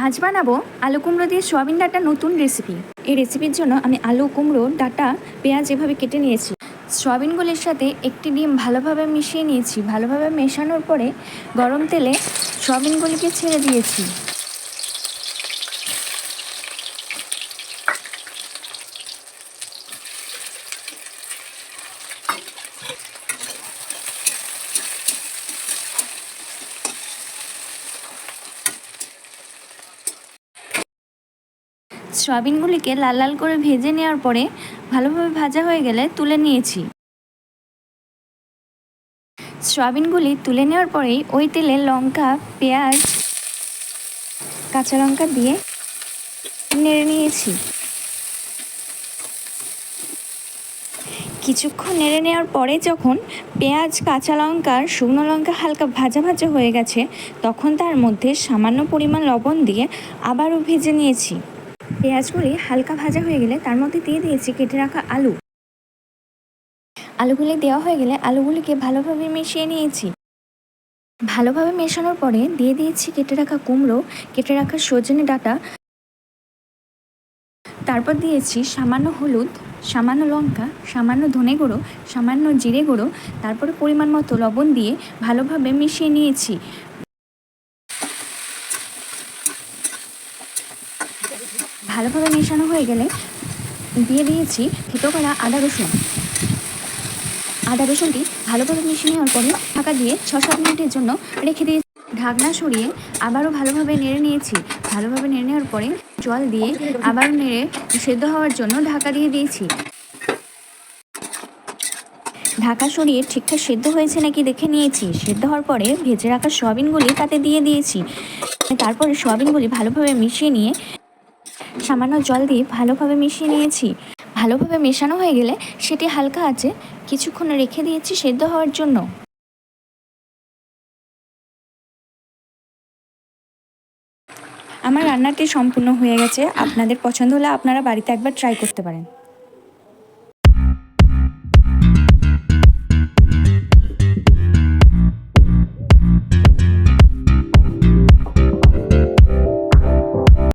আজ বানাবো আলু কুমড়ো দিয়ে সয়াবিন ডাঁটা নতুন রেসিপি। এই রেসিপির জন্য আমি আলু কুমড়ো ডাঁটা পেঁয়াজ এভাবে কেটে নিয়েছি। সয়াবিনগুলির সাথে একটি ডিম ভালোভাবে মিশিয়ে নিয়েছি। ভালোভাবে মেশানোর পরে গরম তেলে সয়াবিনগুলিকে ছেড়ে দিয়েছি। সয়াবিনগুলিকে লাল লাল করে ভেজে নেওয়ার পরে ভালোভাবে ভাজা হয়ে গেলে তুলে নিয়েছি। সয়াবিনগুলি তুলে নেওয়ার পরেই ওই তেলে লঙ্কা, পেঁয়াজ, কাঁচা লঙ্কা দিয়ে নেড়ে নিয়েছি। কিছুক্ষণ নেড়ে নেওয়ার পরে যখন পেঁয়াজ, কাঁচা লঙ্কা, শুকনো লঙ্কা হালকা ভাজা ভাজা হয়ে গেছে, তখন তার মধ্যে সামান্য পরিমাণ লবণ দিয়ে আবারও ভেজে নিয়েছি। পেঁয়াজগুলি হালকা ভাজা হয়ে গেলে তার মধ্যে দিয়ে দিয়েছি কেটে রাখা আলু। আলুগুলি দেওয়া হয়ে গেলে আলুগুলিকে ভালোভাবে মিশিয়ে নিয়েছি। ভালোভাবে মেশানোর পরে দিয়ে দিয়েছি কেটে রাখা কুমড়ো, কেটে রাখা সজনে ডাঁটা, তারপর দিয়েছি সামান্য হলুদ, সামান্য লঙ্কা, সামান্য ধনে গুঁড়ো, সামান্য জিরে গুঁড়ো, তারপরে পরিমাণ মতো লবণ দিয়ে ভালোভাবে মিশিয়ে নিয়েছি। ভালোভাবে মেশানো হয়ে গেলে দিয়ে দিয়েছি থেতো করা আদা রসুনটি ভালোভাবে মিশিয়ে নেওয়ার পরে ঢাকা দিয়ে 6-7 মিনিটের জন্য রেখে দিয়ে ঢাকনা সরিয়ে আবারও ভালোভাবে নেড়ে নিয়েছি। ভালোভাবে নেড়ে নেওয়ার পরে জল দিয়ে আবারও নেড়ে সেদ্ধ হওয়ার জন্য ঢাকা দিয়ে দিয়েছি। ঢাকা সরিয়ে ঠিকঠাক সেদ্ধ হয়েছে নাকি দেখে নিয়েছি। সেদ্ধ হওয়ার পরে ভেজে রাখা সয়াবিনগুলি তাতে দিয়ে দিয়েছি। তারপরে সয়াবিনগুলি ভালোভাবে মিশিয়ে নিয়ে সামান্য জল দিয়ে ভালোভাবে মিশিয়ে নিয়েছি। ভালোভাবে মেশানো হয়ে গেলে সেটি হালকা আঁচে কিছুক্ষণ রেখে দিয়েছি সেদ্ধ হওয়ার জন্য। আমার রান্নাটি সম্পূর্ণ হয়ে গেছে। আপনাদের পছন্দ হলে আপনারা বাড়িতে একবার ট্রাই করতে পারেন।